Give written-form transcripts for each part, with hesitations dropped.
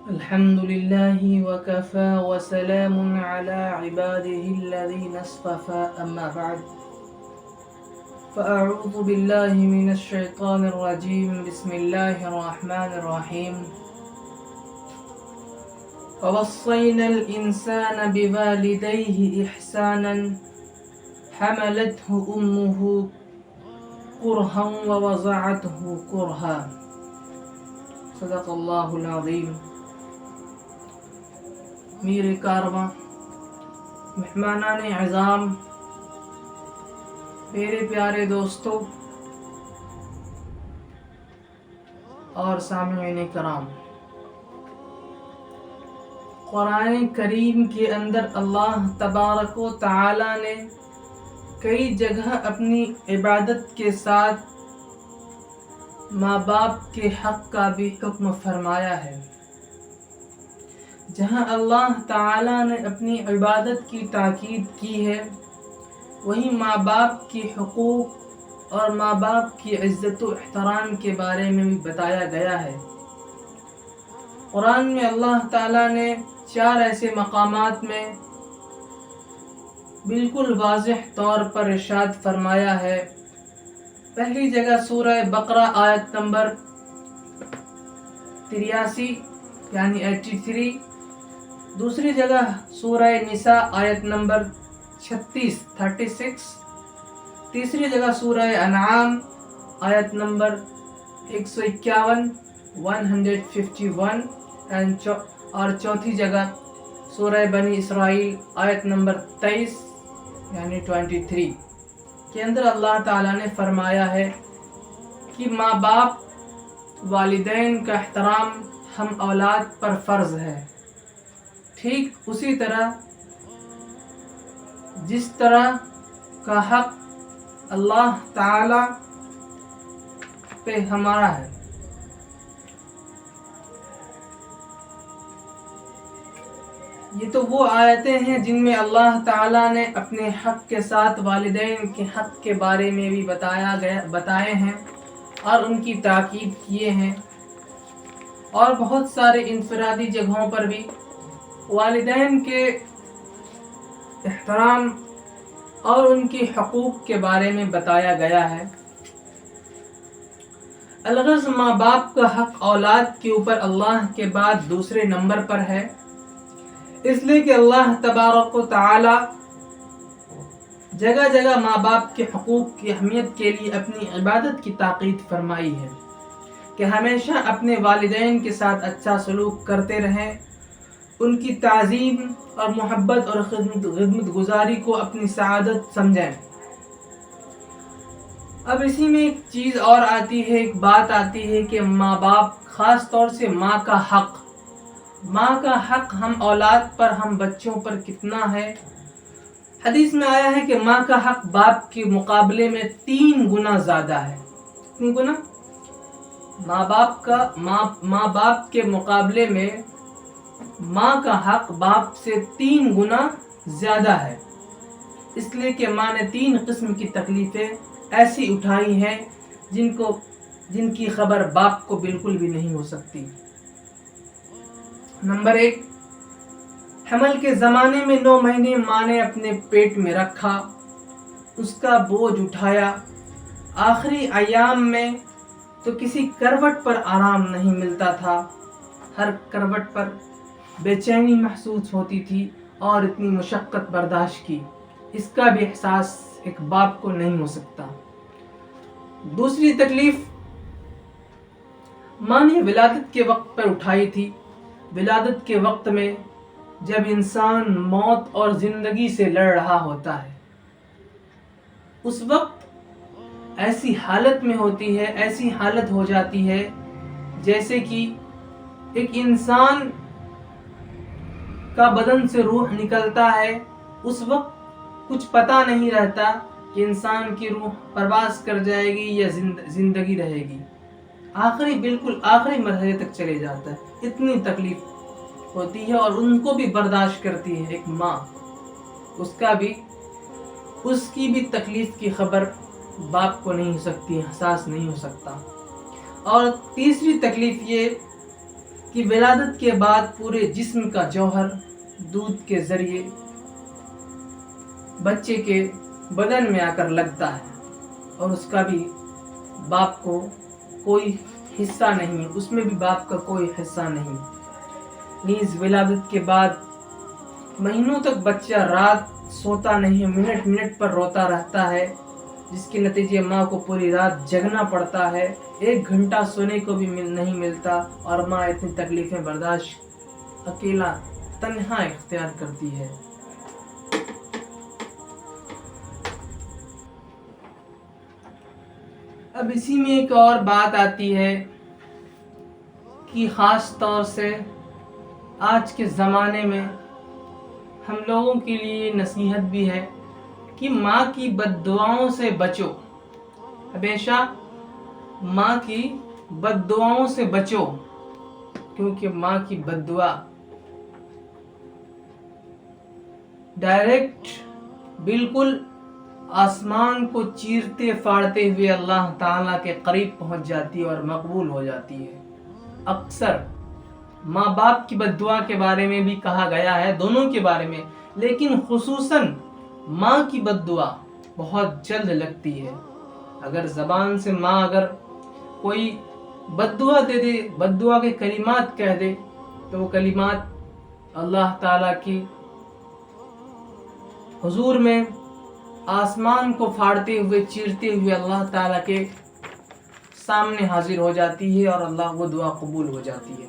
الحمد لله وكفى وسلام على عباده الذين اصطفى أما بعد فأعوذ بالله من الشيطان الرجيم بسم الله الرحمن الرحيم ووصينا الإنسان بوالديه إحسانا حملته أمه كرها ووضعته كرها صدق اللہ العظیم۔ میر کارواں، مہمانان اعظام، میرے پیارے دوستوں اور سامعین کرام، قرآن کریم کے اندر اللہ تبارک و تعالی نے کئی جگہ اپنی عبادت کے ساتھ ماں باپ کے حق کا بھی حکم فرمایا ہے۔ جہاں اللہ تعالی نے اپنی عبادت کی تاکید کی ہے، وہیں ماں باپ کی حقوق اور ماں باپ کی عزت و احترام کے بارے میں بھی بتایا گیا ہے۔ قرآن میں اللہ تعالی نے 4 ایسے مقامات میں بالکل واضح طور پر ارشاد فرمایا ہے۔ پہلی جگہ سورہ بقرہ آیت نمبر 83 یعنی 83، دوسری جگہ سورہ نساء آیت نمبر 36، تیسری جگہ سورہ انعام آیت نمبر 151 اور چوتھی جگہ سورہ بنی اسرائیل آیت نمبر 23 یعنی 23 کے اندر اللہ تعالیٰ نے فرمایا ہے کہ ماں باپ والدین کا احترام ہم اولاد پر فرض ہے، ٹھیک اسی طرح جس طرح کا حق اللہ تعالی پہ ہمارا ہے۔ یہ تو وہ آیتیں ہیں جن میں اللہ تعالیٰ نے اپنے حق کے ساتھ والدین کے حق کے بارے میں بھی بتائے ہیں اور ان کی تاکید کیے ہیں، اور بہت سارے انفرادی جگہوں پر بھی والدین کے احترام اور ان کے حقوق کے بارے میں بتایا گیا ہے۔ الغرض ماں باپ کا حق اولاد کے اوپر اللہ کے بعد دوسرے نمبر پر ہے، اس لیے کہ اللہ تبارک و تعالی جگہ جگہ ماں باپ کے حقوق کی اہمیت کے لیے اپنی عبادت کی تاکید فرمائی ہے کہ ہمیشہ اپنے والدین کے ساتھ اچھا سلوک کرتے رہیں، ان کی تعظیم اور محبت اور خدمت گزاری کو اپنی سعادت سمجھیں۔ اب اسی میں ایک چیز اور آتی ہے، ایک بات آتی ہے کہ ماں باپ، خاص طور سے ماں کا حق ہم اولاد پر، ہم بچوں پر کتنا ہے۔ حدیث میں آیا ہے کہ ماں کا حق باپ کے مقابلے میں 3 گنا زیادہ ہے۔ کتنی گنا؟ ماں باپ کے مقابلے میں ماں کا حق باپ سے 3 گنا زیادہ ہے، اس لیے کہ ماں نے 3 قسم کی تکلیفیں ایسی اٹھائی ہیں جن کی خبر باپ کو بالکل بھی نہیں ہو سکتی۔ نمبر 1، حمل کے زمانے میں 9 مہینے ماں نے اپنے پیٹ میں رکھا، اس کا بوجھ اٹھایا، آخری ایام میں تو کسی کروٹ پر آرام نہیں ملتا تھا، ہر کروٹ پر بے چینی محسوس ہوتی تھی اور اتنی مشقت برداشت کی، اس کا بھی احساس ایک باپ کو نہیں ہو سکتا۔ دوسری تکلیف ماں نے ولادت کے وقت پر اٹھائی تھی۔ ولادت کے وقت میں جب انسان موت اور زندگی سے لڑ رہا ہوتا ہے، اس وقت ایسی حالت میں ہوتی ہے، ایسی حالت ہو جاتی ہے جیسے کہ ایک انسان کا بدن سے روح نکلتا ہے، اس وقت کچھ پتہ نہیں رہتا کہ انسان کی روح پرواز کر جائے گی یا زندگی رہے گی، بالکل آخری مرحلے تک چلے جاتا ہے، اتنی تکلیف ہوتی ہے اور ان کو بھی برداشت کرتی ہے ایک ماں، اس کی بھی تکلیف کی خبر باپ کو نہیں ہو سکتی، احساس نہیں ہو سکتا۔ اور تیسری تکلیف یہ کہ ولادت کے بعد پورے جسم کا جوہر دودھ کے ذریعے بچے کے بدن میں آ کر لگتا ہے اور اس کا بھی باپ کو کوئی حصہ نہیں، اس میں بھی باپ کا کوئی حصہ نہیں۔ نیز ولادت کے بعد مہینوں تک بچہ رات سوتا نہیں، منٹ منٹ پر روتا رہتا ہے، جس کے نتیجے ماں کو پوری رات جگنا پڑتا ہے، 1 گھنٹہ سونے کو بھی نہیں ملتا، اور ماں اتنی تکلیفیں برداشت اکیلا تنہا اختیار کرتی ہے۔ اب اسی میں ایک اور بات آتی ہے کہ خاص طور سے آج کے زمانے میں ہم لوگوں کے لیے نصیحت بھی ہے کہ ماں کی بد دعاؤں سے بچو، ہمیشہ ماں کی بد دعاؤں سے بچو، کیونکہ ماں کی بد دعا ڈائریکٹ بالکل آسمان کو چیرتے پھاڑتے ہوئے اللہ تعالیٰ کے قریب پہنچ جاتی ہے اور مقبول ہو جاتی ہے۔ اکثر ماں باپ کی بد دعا کے بارے میں بھی کہا گیا ہے، دونوں کے بارے میں، لیکن خصوصاً ماں کی بد دعا بہت جلد لگتی ہے۔ اگر زبان سے ماں اگر کوئی بد دعا دے دے، بد دعا کے کلمات کہہ دے، تو وہ کلمات اللہ تعالیٰ کی حضور میں آسمان کو پھاڑتے ہوئے چیرتے ہوئے اللہ تعالیٰ کے سامنے حاضر ہو جاتی ہے اور اللہ وہ دعا قبول ہو جاتی ہے۔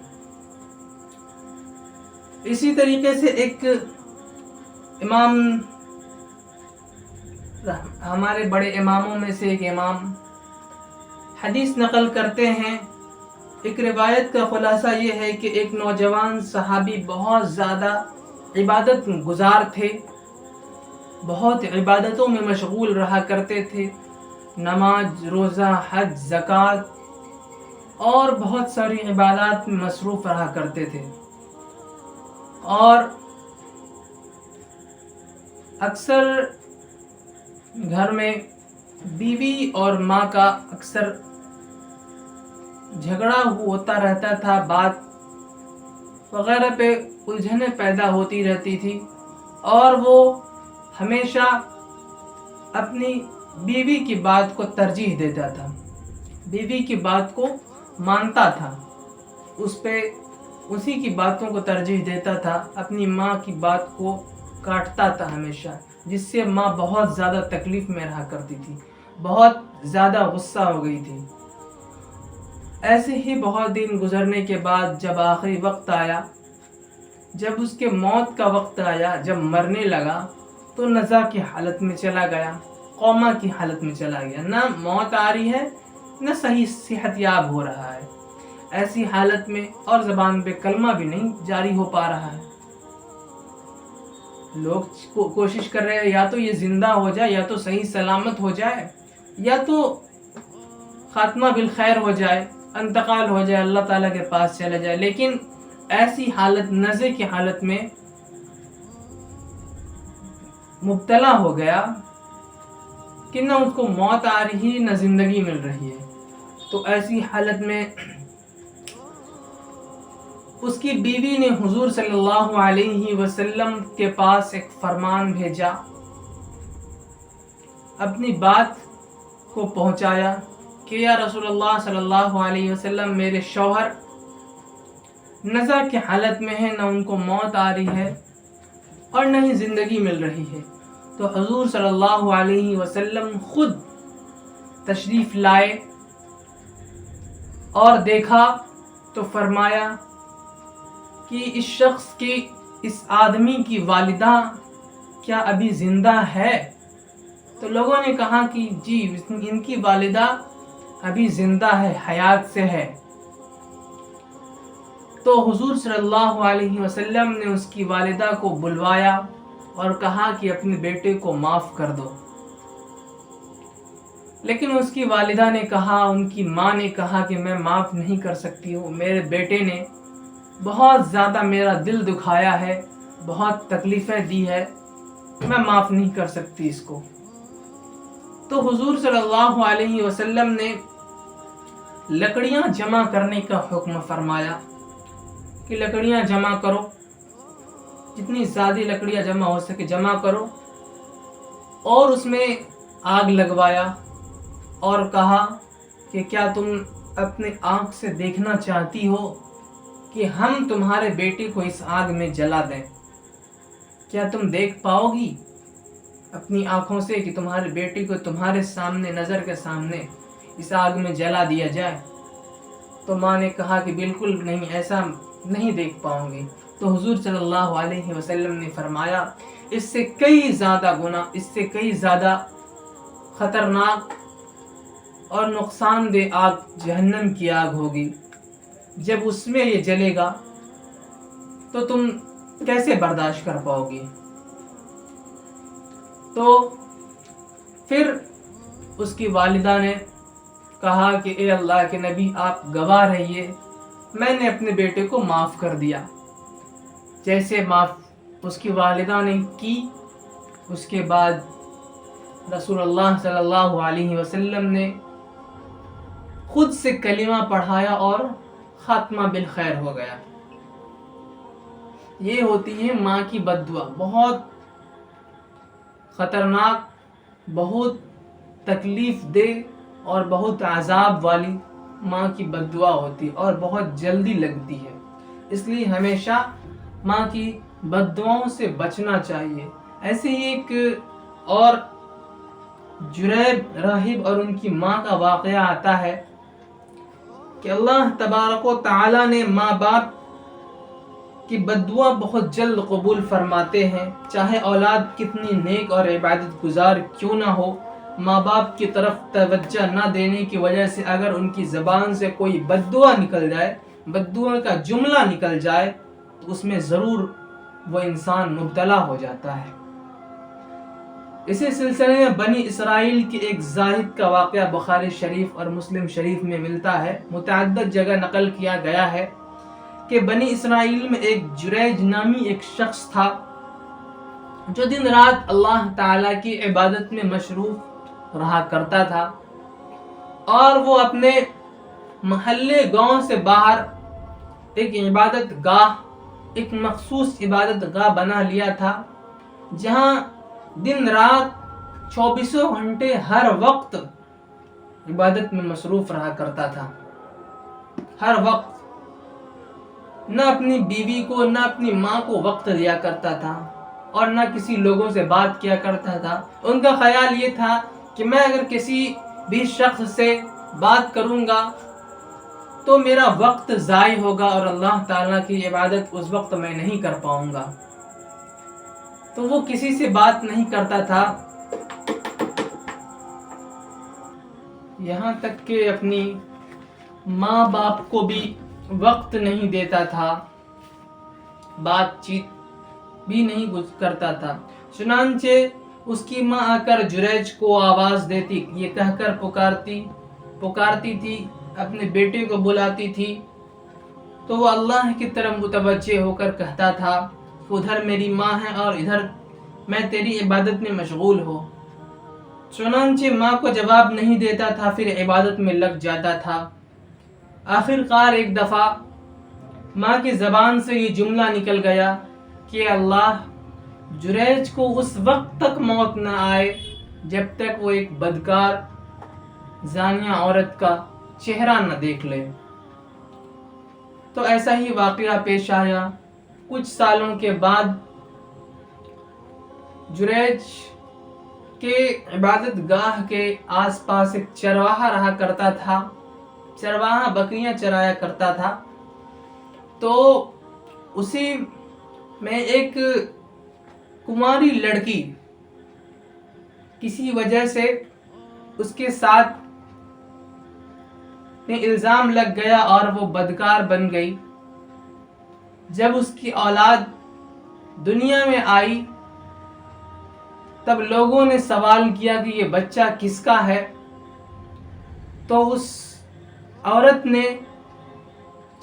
اسی طریقے سے ایک امام، ہمارے بڑے اماموں میں سے ایک امام حدیث نقل کرتے ہیں، ایک روایت کا خلاصہ یہ ہے کہ ایک نوجوان صحابی بہت زیادہ عبادت گزار تھے، بہت عبادتوں میں مشغول رہا کرتے تھے، نماز، روزہ، حج، زکوٰۃ اور بہت ساری عبادات میں مصروف رہا کرتے تھے، اور اکثر گھر میں بیوی اور ماں کا اکثر جھگڑا ہوتا رہتا تھا، بات وغیرہ پہ الجھنیں پیدا ہوتی رہتی تھی، اور وہ ہمیشہ اپنی بیوی کی بات کو ترجیح دیتا تھا، بیوی کی بات کو مانتا تھا، اس پہ اسی کی باتوں کو ترجیح دیتا تھا، اپنی ماں کی بات کو کاٹتا تھا ہمیشہ، جس سے ماں بہت زیادہ تکلیف میں رہا کرتی تھی، بہت زیادہ غصہ ہو گئی تھی۔ ایسے ہی بہت دن گزرنے کے بعد جب آخری وقت آیا، جب اس کے موت کا وقت آیا، جب مرنے لگا، تو نزع کی حالت میں چلا گیا، کوما کی حالت میں چلا گیا، نہ موت آ رہی ہے نہ صحیح صحت یاب ہو رہا ہے، ایسی حالت میں، اور زبان پہ کلمہ بھی نہیں جاری ہو پا رہا ہے۔ لوگ کوشش کر رہے ہیں یا تو یہ زندہ ہو جائے، یا تو صحیح سلامت ہو جائے، یا تو خاتمہ بالخیر ہو جائے، انتقال ہو جائے، اللہ تعالیٰ کے پاس چلا جائے، لیکن ایسی حالت، نزع کی حالت میں مبتلا ہو گیا کہ نہ اس کو موت آ رہی نہ زندگی مل رہی ہے۔ تو ایسی حالت میں اس کی بیوی نے حضور صلی اللہ علیہ وسلم کے پاس ایک فرمان بھیجا، اپنی بات کو پہنچایا کہ یا رسول اللہ صلی اللہ علیہ وسلم، میرے شوہر نزع کی حالت میں ہیں، نہ ان کو موت آ رہی ہے اور نہ ہی زندگی مل رہی ہے۔ تو حضور صلی اللہ علیہ وسلم خود تشریف لائے اور دیکھا تو فرمایا کہ اس شخص کی، اس آدمی کی والدہ کیا ابھی زندہ ہے؟ تو لوگوں نے کہا کہ جی، ان کی والدہ ابھی زندہ ہے، حیات سے ہے۔ تو حضور صلی اللہ علیہ وسلم نے اس کی والدہ کو بلوایا اور کہا کہ اپنے بیٹے کو معاف کر دو، لیکن اس کی والدہ نے کہا، ان کی ماں نے کہا کہ میں معاف نہیں کر سکتی ہوں، میرے بیٹے نے بہت زیادہ میرا دل دکھایا ہے، بہت تکلیفیں دی ہے، میں معاف نہیں کر سکتی اس کو۔ تو حضور صلی اللہ علیہ وسلم نے لکڑیاں جمع کرنے کا حکم فرمایا کہ لکڑیاں جمع کرو، جتنی زیادہ لکڑیاں جمع ہو سکے جمع کرو، اور اس میں آگ لگوایا اور کہا کہ کیا تم اپنے آنکھ سے دیکھنا چاہتی ہو کہ ہم تمہارے بیٹے کو اس آگ میں جلا دیں؟ کیا تم دیکھ پاؤ گی اپنی آنکھوں سے کہ تمہارے بیٹے کو تمہارے سامنے، نظر کے سامنے اس آگ میں جلا دیا جائے؟ تو ماں نے کہا کہ بالکل نہیں، ایسا نہیں دیکھ پاؤں گی۔ تو حضور صلی اللہ علیہ وسلم نے فرمایا اس سے کئی زیادہ گنا، اس سے کئی زیادہ خطرناک اور نقصان دہ آگ جہنم کی آگ ہوگی۔ جب اس میں یہ جلے گا تو تم کیسے برداشت کر پاؤ گی؟ تو پھر اس کی والدہ نے کہا کہ اے اللہ کے نبی، آپ گواہ رہیے، میں نے اپنے بیٹے کو معاف کر دیا۔ جیسے معاف اس کی والدہ نے کی، اس کے بعد رسول اللہ صلی اللہ علیہ وسلم نے خود سے کلمہ پڑھایا اور خاتمہ بالخیر ہو گیا۔ یہ ہوتی ہے ماں کی بد دعا، بہت خطرناک، بہت تکلیف دہ اور بہت عذاب والی ماں کی بد دعا ہوتی اور بہت جلدی لگتی ہے۔ اس لیے ہمیشہ ماں کی بد دعاؤں سے بچنا چاہیے۔ ایسے ہی ایک اور جریب راہب اور ان کی ماں کا واقعہ آتا ہے کہ اللہ تبارک و تعالی نے ماں باپ کی بد دعا بہت جلد قبول فرماتے ہیں، چاہے اولاد کتنی نیک اور عبادت گزار کیوں نہ ہو۔ ماں باپ کی طرف توجہ نہ دینے کی وجہ سے اگر ان کی زبان سے کوئی بد دعا نکل جائے، بد دعا کا جملہ نکل جائے، تو اس میں ضرور وہ انسان مبتلا ہو جاتا ہے۔ اسی سلسلے میں بنی اسرائیل کے ایک زاہد کا واقعہ بخاری شریف اور مسلم شریف میں ملتا ہے، متعدد جگہ نقل کیا گیا ہے کہ بنی اسرائیل میں ایک جریج نامی ایک شخص تھا جو دن رات اللہ تعالیٰ کی عبادت میں مصروف رہا کرتا تھا، اور وہ اپنے محلے گاؤں سے باہر ایک عبادت گاہ، ایک مخصوص عبادت گاہ بنا لیا تھا، جہاں دن رات 24 گھنٹے ہر وقت عبادت میں مصروف رہا کرتا تھا۔ ہر وقت نہ اپنی بیوی کو، نہ اپنی ماں کو وقت دیا کرتا تھا اور نہ کسی لوگوں سے بات کیا کرتا تھا۔ ان کا خیال یہ تھا کہ میں اگر کسی بھی شخص سے بات کروں گا تو میرا وقت ضائع ہوگا اور اللہ تعالیٰ کی عبادت اس وقت میں نہیں کر پاؤں گا، تو وہ کسی سے بات نہیں کرتا تھا، یہاں تک کہ اپنی ماں باپ کو بھی وقت نہیں دیتا تھا، بات چیت بھی نہیں کرتا تھا۔ چنانچہ اس کی ماں آ کر جریج کو آواز دیتی، یہ کہہ کر پکارتی تھی، اپنے بیٹے کو بلاتی تھی، تو وہ اللہ کی طرف متوجہ ہو کر کہتا تھا، ادھر میری ماں ہے اور ادھر میں تیری عبادت میں مشغول ہوں۔ چنانچہ ماں کو جواب نہیں دیتا تھا، پھر عبادت میں لگ جاتا تھا۔ آخر کار ایک دفعہ ماں کی زبان سے یہ جملہ نکل گیا کہ اللہ، جریج کو اس وقت تک موت نہ آئے جب تک وہ ایک بدکار زانیہ عورت کا چہرہ نہ دیکھ لے۔ تو ایسا ہی واقعہ پیش آیا۔ کچھ سالوں کے بعد جریج کے عبادت گاہ کے آس پاس ایک چرواہا رہا کرتا تھا، چرواہا بکریاں چرایا کرتا تھا، تو اسی میں ایک کماری لڑکی کسی وجہ سے اس کے ساتھ الزام لگ گیا اور وہ بدکار بن گئی۔ جب اس کی اولاد دنیا میں آئی تب لوگوں نے سوال کیا کہ یہ بچہ کس کا ہے، تو اس عورت نے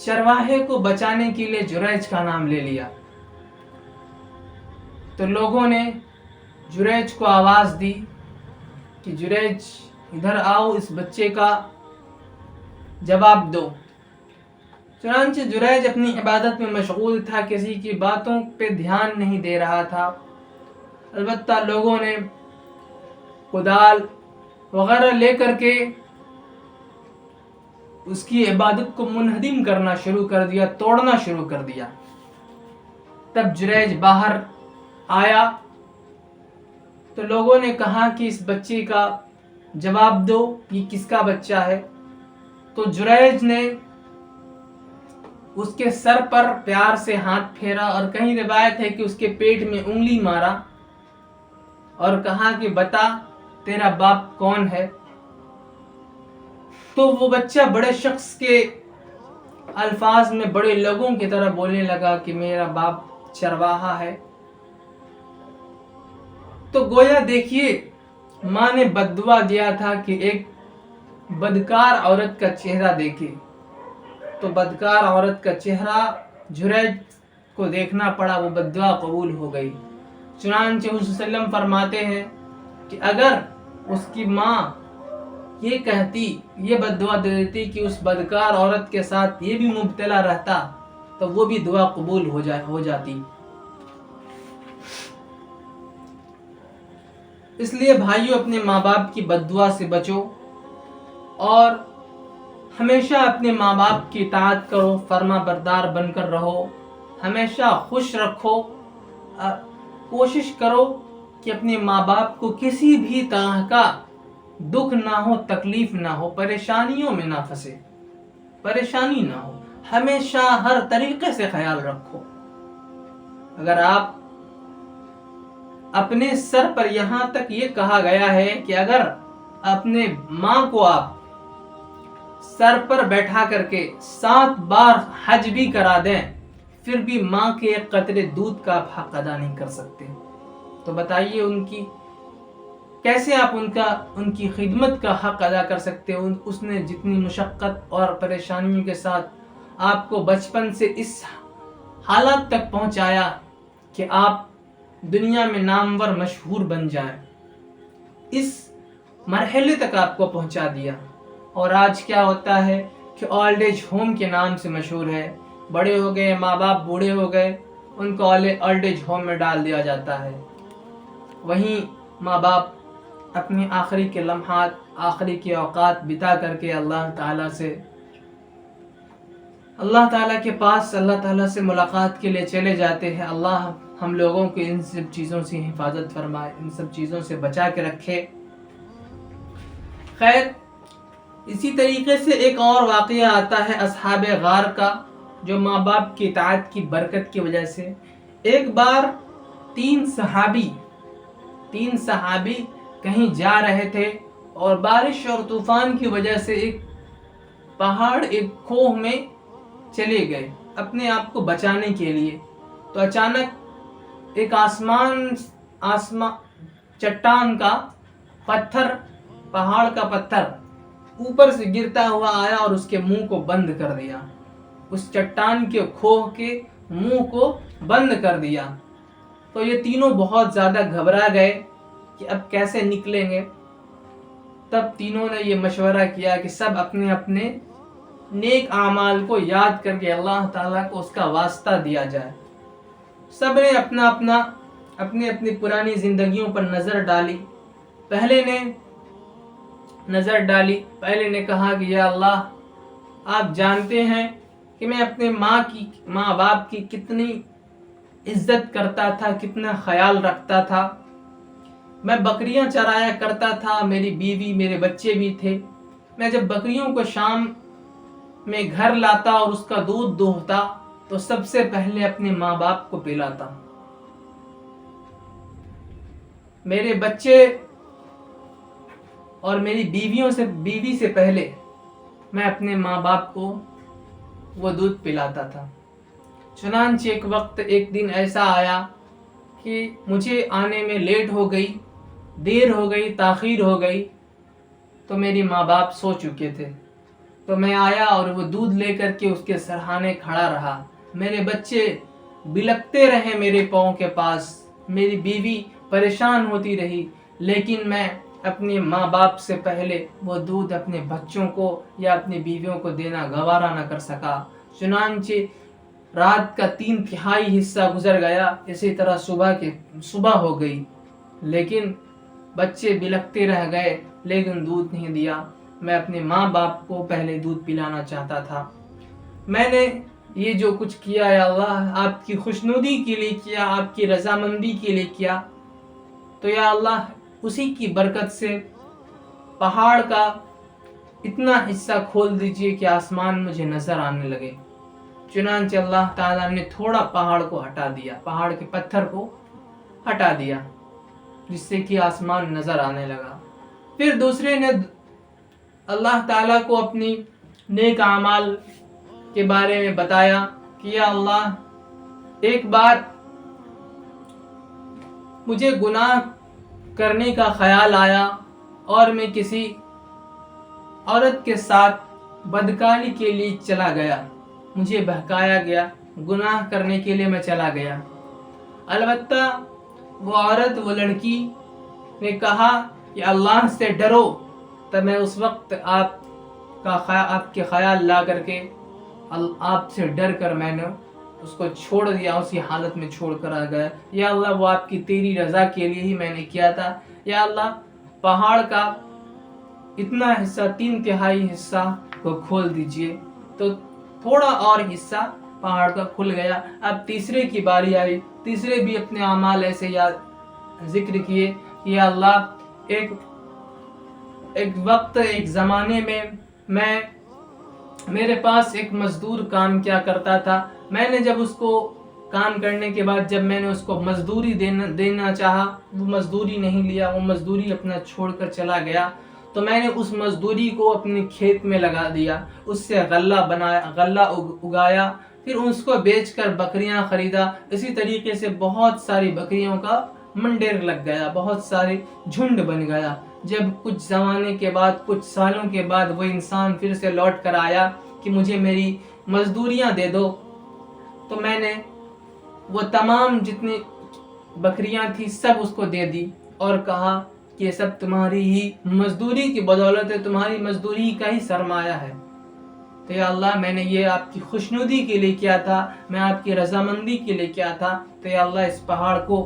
چرواہے کو بچانے کے لیے جریج کا نام لے لیا۔ تو لوگوں نے جریج کو آواز دی کہ جریج ادھر آؤ، اس بچے کا جواب دو۔ چنانچہ جریج اپنی عبادت میں مشغول تھا، کسی کی باتوں پہ دھیان نہیں دے رہا تھا۔ البتہ لوگوں نے کدال وغیرہ لے کر کے اس کی عبادت کو منہدم کرنا شروع کر دیا، توڑنا شروع کر دیا۔ تب جریج باہر آیا تو لوگوں نے کہا کہ اس بچے کا جواب دو، یہ کس کا بچہ ہے؟ تو جریج نے اس کے سر پر پیار سے ہاتھ پھیرا، اور کہیں روایت ہے کہ اس کے پیٹ میں انگلی مارا اور کہا کہ بتا تیرا باپ کون ہے؟ تو وہ بچہ بڑے شخص کے الفاظ میں بڑے لوگوں کی طرح بولنے لگا کہ میرا باپ چرواہا ہے۔ تو گویا دیکھیے ماں نے بددعا دیا تھا کہ ایک بدکار عورت کا چہرہ دیکھے، تو بدکار عورت کا چہرہ جریج کو دیکھنا پڑا، وہ بددعا قبول ہو گئی۔ چنانچہ حضور صلی اللہ علیہ وسلم فرماتے ہیں کہ اگر اس کی ماں یہ کہتی، یہ بددعا دے دیتی کہ اس بدکار عورت کے ساتھ یہ بھی مبتلا رہتا تو وہ بھی دعا قبول ہو جاتی۔ اس لیے بھائیو اپنے ماں باپ کی بددعا سے بچو اور ہمیشہ اپنے ماں باپ کی اطاعت کرو، فرما بردار بن کر رہو، ہمیشہ خوش رکھو، کوشش کرو کہ اپنے ماں باپ کو کسی بھی طرح کا دکھ نہ ہو، تکلیف نہ ہو، پریشانیوں میں نہ پھنسے، پریشانی نہ ہو، ہمیشہ ہر طریقے سے خیال رکھو۔ اگر آپ اپنے سر پر، یہاں تک یہ کہا گیا ہے کہ اگر اپنے ماں کو آپ سر پر بیٹھا کر کے 7 بار حج بھی کرا دیں پھر بھی ماں کے ایک قطرے دودھ کا آپ حق ادا نہیں کر سکتے، تو بتائیے ان کی کیسے آپ ان کی خدمت کا حق ادا کر سکتے ہو؟ اس نے جتنی مشقت اور پریشانیوں کے ساتھ آپ کو بچپن سے اس حالت تک پہنچایا کہ آپ دنیا میں نامور مشہور بن جائیں، اس مرحلے تک آپ کو پہنچا دیا، اور آج کیا ہوتا ہے کہ اولڈ ایج ہوم کے نام سے مشہور ہے، بڑے ہو گئے، ماں باپ بوڑھے ہو گئے، ان کو اولڈ ایج ہوم میں ڈال دیا جاتا ہے۔ وہیں ماں باپ اپنی آخری کے لمحات، آخری کے اوقات بتا کر کے اللہ تعالیٰ کے پاس، اللہ تعالیٰ سے ملاقات کے لیے چلے جاتے ہیں۔ اللہ ہم لوگوں کو ان سب چیزوں سے حفاظت فرمائے، ان سب چیزوں سے بچا کے رکھے۔ خیر، اسی طریقے سے ایک اور واقعہ آتا ہے اصحاب غار کا، جو ماں باپ کی اطاعت کی برکت کی وجہ سے۔ ایک بار 3 صحابی کہیں جا رہے تھے اور بارش اور طوفان کی وجہ سے ایک پہاڑ، ایک کوہ میں چلے گئے اپنے آپ کو بچانے کے لیے۔ تو اچانک ایک چٹان کا پتھر، پہاڑ کا پتھر اوپر سے گرتا ہوا آیا اور اس کے منہ کو بند کر دیا، اس چٹان کے کوہ کے منہ کو بند کر دیا۔ تو یہ تینوں بہت زیادہ گھبرا گئے کہ اب کیسے نکلیں گے۔ تب تینوں نے یہ مشورہ کیا کہ سب اپنے اپنے نیک اعمال کو یاد کر کے اللہ تعالیٰ کو اس کا واسطہ دیا جائے۔ سب نے اپنی پرانی زندگیوں پر نظر ڈالی۔ پہلے نے کہا کہ یا اللہ، آپ جانتے ہیں کہ میں اپنے ماں باپ کی کتنی عزت کرتا تھا، کتنا خیال رکھتا تھا۔ میں بکریاں چرایا کرتا تھا، میری بیوی، میرے بچے بھی تھے۔ میں جب بکریوں کو شام میں گھر لاتا اور اس کا دودھ دوہتا تو سب سے پہلے اپنے ماں باپ کو پلاتا۔ میرے بچے اور میری بیوی سے پہلے میں اپنے ماں باپ کو وہ دودھ پلاتا تھا۔ چنانچہ ایک دن ایسا آیا کہ مجھے آنے میں لیٹ ہو گئی، دیر ہو گئی، تاخیر ہو گئی، تو میری ماں باپ سو چکے تھے۔ تو میں آیا اور وہ دودھ لے کر کے اس کے سرہانے کھڑا رہا۔ میرے بچے بلکتے رہے میرے پاؤں کے پاس، میری بیوی پریشان ہوتی رہی، لیکن میں اپنے ماں باپ سے پہلے وہ دودھ اپنے بچوں کو یا اپنی بیویوں کو دینا گوارا نہ کر سکا، چنانچہ رات کا 3/3 حصہ گزر گیا، اسی طرح صبح ہو گئی، لیکن بچے بلکتے رہ گئے لیکن دودھ نہیں دیا۔ میں اپنے ماں باپ کو پہلے دودھ پلانا چاہتا تھا۔ میں نے یہ جو کچھ کیا یا اللہ آپ کی خوشنودی کے لیے کیا، آپ کی رضامندی کے لیے کیا، تو یا اللہ اسی کی برکت سے پہاڑ کا اتنا حصہ کھول دیجئے کہ آسمان مجھے نظر آنے لگے۔ چنانچہ اللہ تعالیٰ نے تھوڑا پہاڑ کو ہٹا دیا، پہاڑ کے پتھر کو ہٹا دیا، جس سے کہ آسمان نظر آنے لگا۔ پھر دوسرے نے اللہ تعالیٰ کو اپنی نیک اعمال کے بارے میں بتایا کہ یا اللہ ایک بار مجھے گناہ کرنے کا خیال آیا اور میں کسی عورت کے ساتھ بدکاری کے لیے چلا گیا، مجھے بہکایا گیا، گناہ کرنے کے لیے میں چلا گیا۔ البتہ وہ عورت، وہ لڑکی نے کہا کہ اللہ سے ڈرو، تب میں اس وقت آپ کے خیال لا کر کے آپ سے ڈر کر میں نے اس کو چھوڑ دیا، اسی حالت میں چھوڑ کر آ گیا۔ یا اللہ وہ آپ کی تیری رضا کے لیے ہی میں نے کیا تھا۔ یا اللہ پہاڑ کا اتنا حصہ 3/3 حصہ کو کھول دیجئے، تو تھوڑا اور حصہ پہاڑ کا کھل گیا۔ اب تیسرے کی باری آئی، تیسرے بھی اپنے اعمال ایسے ذکر کیے کہ یا اللہ ایک وقت، ایک زمانے میں میرے پاس ایک مزدور کام کیا کرتا تھا، میں نے جب اس کو کام کرنے کے بعد جب میں نے اس کو مزدوری دینا چاہا، وہ مزدوری نہیں لیا، وہ مزدوری اپنا چھوڑ کر چلا گیا، تو میں نے اس مزدوری کو اپنے کھیت میں لگا دیا، اس سے غلہ اگایا، پھر اس کو بیچ کر بکریاں خریدا۔ اسی طریقے سے بہت ساری بکریوں کا منڈیر لگ گیا، بہت سارے جھنڈ بن گیا۔ جب کچھ زمانے کے بعد، کچھ سالوں کے بعد وہ انسان پھر سے لوٹ کر آیا کہ مجھے میری مزدوریاں دے دو، تو میں نے وہ تمام جتنی بکریاں تھی سب اس کو دے دی اور کہا کہ یہ سب تمہاری ہی مزدوری کی بدولت ہے، تمہاری مزدوری کا ہی سرمایہ ہے۔ تو یا اللہ میں نے یہ آپ کی خوشنودی کے لیے کیا تھا، میں آپ کی رضامندی کے لیے کیا تھا، تو یا اللہ اس پہاڑ کو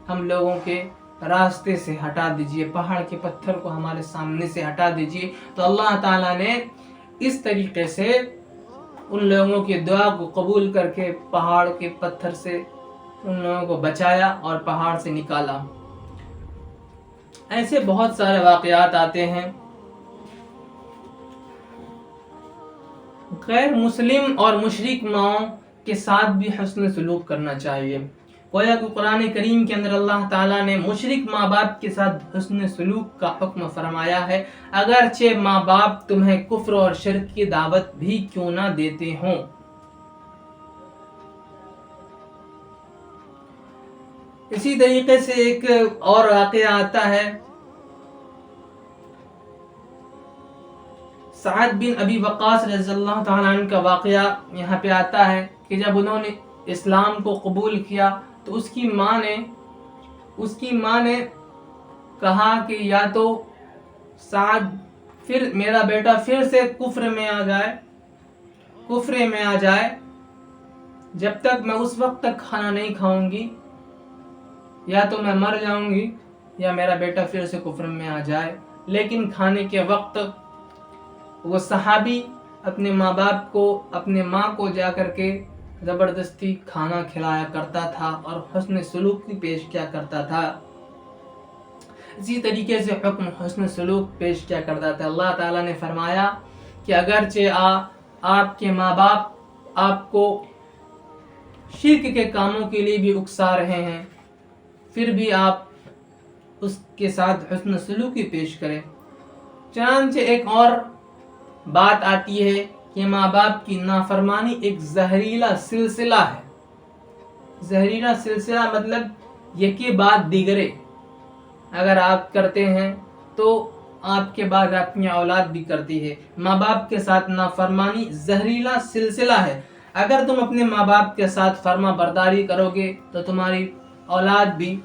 ہم لوگوں کے راستے سے ہٹا دیجئے، پہاڑ کے پتھر کو ہمارے سامنے سے ہٹا دیجئے۔ تو اللہ تعالیٰ نے اس طریقے سے ان لوگوں کی دعا کو قبول کر کے پہاڑ کے پتھر سے ان لوگوں کو بچایا اور پہاڑ سے نکالا۔ ایسے بہت سارے واقعات آتے ہیں۔ غیر مسلم اور مشرک ماؤں کے ساتھ بھی حسن سلوک کرنا چاہیے۔ گویا کہ قرآن کریم کے اندر اللہ تعالیٰ نے مشرک ماں باپ کے ساتھ حسن سلوک کا حکم فرمایا ہے، اگرچہ ماں باپ تمہیں کفر اور شرک کی دعوت بھی کیوں نہ دیتے ہوں۔ اسی طریقے سے ایک اور واقعہ آتا ہے، سعد بن ابی وقاص رضی اللہ تعالیٰ عنہ کا واقعہ یہاں پہ آتا ہے کہ جب انہوں نے اسلام کو قبول کیا تو اس کی ماں نے کہا کہ یا تو سعد میرا بیٹا پھر سے کفر میں آ جائے، جب تک میں اس وقت تک کھانا نہیں کھاؤں گی، یا تو میں مر جاؤں گی یا میرا بیٹا پھر سے کفر میں آ جائے۔ لیکن کھانے کے وقت وہ صحابی اپنے ماں باپ کو، اپنے ماں کو جا کر کے زبردستی کھانا کھلایا کرتا تھا اور حسن سلوک بھی پیش کیا کرتا تھا۔ اسی طریقے سے حکم حسن سلوک پیش کیا کرتا تھا۔ اللہ تعالیٰ نے فرمایا کہ اگرچہ آپ کے ماں باپ آپ کو شرک کے کاموں کے لیے بھی اکسا رہے ہیں، پھر بھی آپ اس کے ساتھ حسن سلوکی پیش کریں۔ چنانچہ ایک اور بات آتی ہے کہ ماں باپ کی نافرمانی ایک زہریلا سلسلہ ہے۔ زہریلا سلسلہ مطلب یکی بعد دیگرے اگر آپ کرتے ہیں تو آپ کے بعد اپنی اولاد بھی کرتی ہے۔ ماں باپ کے ساتھ نافرمانی زہریلا سلسلہ ہے۔ اگر تم اپنے ماں باپ کے ساتھ فرما برداری کرو گے تو تمہاری اولاد بھی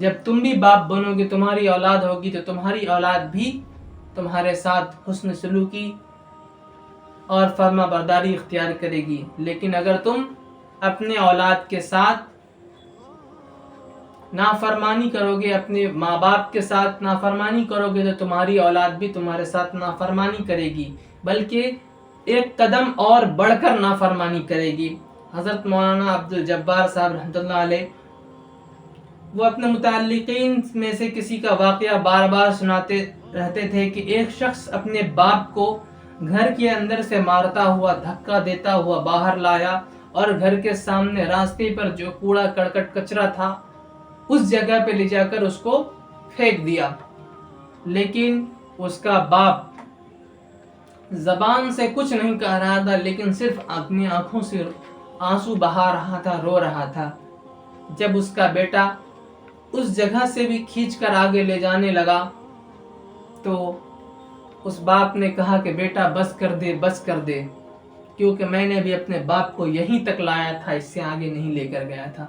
جب تم بھی باپ بنو گے، تمہاری اولاد ہوگی، تو تمہاری اولاد بھی تمہارے ساتھ حسن سلوکی اور فرما برداری اختیار کرے گی. لیکن اگر تم اپنے اولاد کے ساتھ نافرمانی کرو گے، اپنے ماں باپ کے ساتھ نافرمانی کرو گے، تو تمہاری اولاد بھی تمہارے ساتھ نافرمانی کرے گی، بلکہ ایک قدم اور بڑھ کر نافرمانی کرے گی. حضرت مولانا عبد الجبار صاحب رحمۃ اللہ علیہ وہ اپنے متعلقین میں سے کسی کا واقعہ بار بار سناتے رہتے تھے کہ ایک شخص اپنے باپ کو گھر کے اندر سے مارتا ہوا، دھکا دیتا ہوا باہر لایا اور گھر کے سامنے راستے پر جو کوڑا کرکٹ کچرا تھا اس جگہ پہ لے جا کر اس کو پھینک دیا. لیکن اس کا باپ زبان سے کچھ نہیں کہہ رہا تھا، لیکن صرف اپنی آنکھوں سے آنسو بہا رہا تھا، رو رہا تھا. جب اس کا بیٹا اس جگہ سے بھی کھینچ کر آگے لے جانے لگا تو اس باپ نے کہا کہ بیٹا بس کر دے، بس کر دے، کیونکہ میں نے بھی اپنے باپ کو یہیں تک لایا تھا، اس سے آگے نہیں لے کر گیا تھا.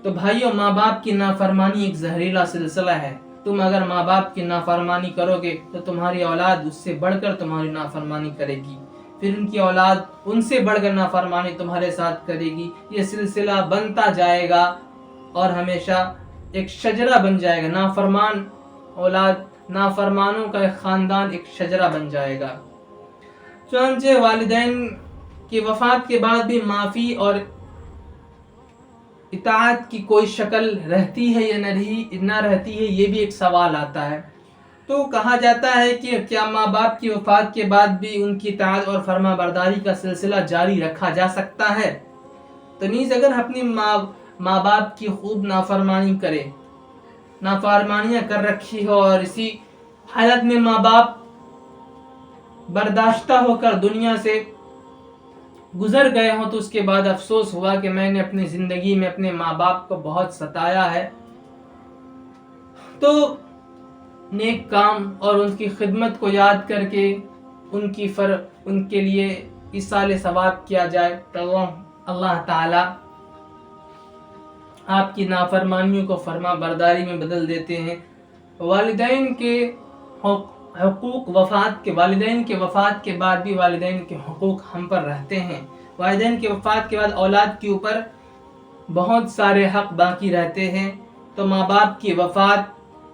تو بھائیو، ماں باپ کی نافرمانی ایک زہریلا سلسلہ ہے. تم اگر ماں باپ کی نافرمانی کرو گے تو تمہاری اولاد اس سے بڑھ کر تمہاری نافرمانی کرے گی، پھر ان کی اولاد ان سے بڑھ کر نافرمانی تمہارے ساتھ کرے گی. یہ سلسلہ بنتا جائے گا اور ہمیشہ ایک شجرہ بن جائے گا. نافرمان اولاد، نافرمانوں کا ایک خاندان ایک شجرہ بن جائے گا. چنانچہ والدین کی وفات کے بعد بھی معافی اور اطاعت کی کوئی شکل رہتی ہے یا نہ رہتی ہے، یہ بھی ایک سوال آتا ہے. تو کہا جاتا ہے کہ کیا ماں باپ کی وفات کے بعد بھی ان کی اطاعت اور فرما برداری کا سلسلہ جاری رکھا جا سکتا ہے؟ تو نیز اگر اپنی ماں باپ کی خوب نافرمانی کرے، نافرمانیاں کر رکھی ہو اور اسی حالت میں ماں باپ برداشتہ ہو کر دنیا سے گزر گئے ہوں، تو اس کے بعد افسوس ہوا کہ میں نے اپنی زندگی میں اپنے ماں باپ کو بہت ستایا ہے. تو نیک کام اور ان کی خدمت کو یاد کر کے ان کے لیے ایصال ثواب کیا جائے تو اللہ تعالی آپ کی نافرمانیوں کو فرما برداری میں بدل دیتے ہیں. والدین کے حقوق والدین کے وفات کے بعد بھی والدین کے حقوق ہم پر رہتے ہیں. والدین کے وفات کے بعد اولاد کے اوپر بہت سارے حق باقی رہتے ہیں. تو ماں باپ کی وفات،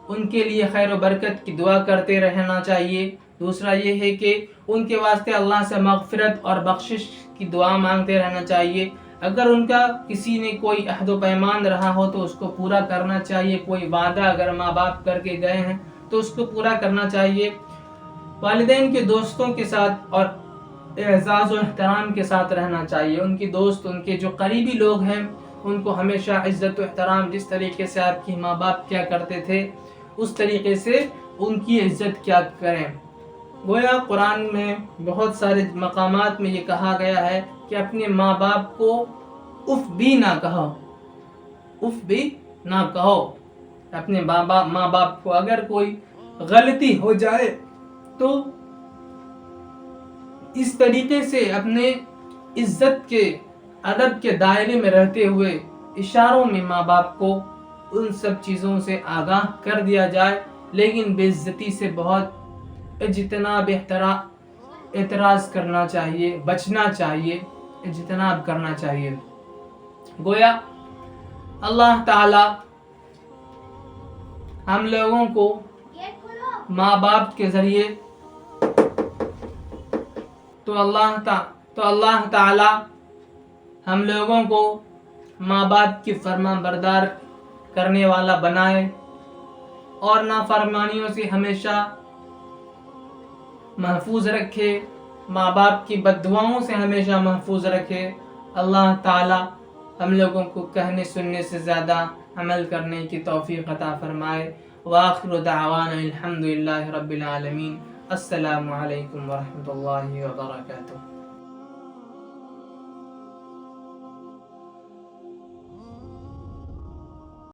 ان کے لیے خیر و برکت کی دعا کرتے رہنا چاہیے. دوسرا یہ ہے کہ ان کے واسطے اللہ سے مغفرت اور بخشش کی دعا مانگتے رہنا چاہیے. اگر ان کا کسی نے کوئی عہد و پیمان رہا ہو تو اس کو پورا کرنا چاہیے. کوئی وعدہ اگر ماں باپ کر کے گئے ہیں تو اس کو پورا کرنا چاہیے. والدین کے دوستوں کے ساتھ اور اعزاز و احترام کے ساتھ رہنا چاہیے. ان کی دوست، ان کے جو قریبی لوگ ہیں، ان کو ہمیشہ عزت و احترام، جس طریقے سے آپ کی ماں باپ کیا کرتے تھے اس طریقے سے ان کی عزت کیا کریں. گویا قرآن میں بہت سارے مقامات میں یہ کہا گیا ہے کہ اپنے ماں باپ کو اف بھی نہ کہو، اف بھی نہ کہو. اپنے ماں باپ کو اگر کوئی غلطی ہو جائے تو اس طریقے سے اپنے عزت کے ادب کے دائرے میں رہتے ہوئے اشاروں میں ماں باپ کو ان سب چیزوں سے آگاہ کر دیا جائے. لیکن بے عزتی سے بہت اجتناب اعتراض کرنا چاہیے، بچنا چاہیے، اجتناب کرنا چاہیے. گویا اللہ تعالی ہم لوگوں کو ماں باپ کے ذریعے تو اللہ تعالی ہم لوگوں کو ماں باپ کی فرما بردار کرنے والا بنائے اور نافرمانیوں سے ہمیشہ محفوظ رکھے، ماں باپ کی بددعاؤں سے ہمیشہ محفوظ رکھے. اللہ تعالی ہم لوگوں کو کہنے سننے سے زیادہ عمل کرنے کی توفیق عطا فرمائے. وآخر دعوانا الحمدللہ رب العالمین. السلام علیکم ورحمۃ اللہ وبرکاتہ.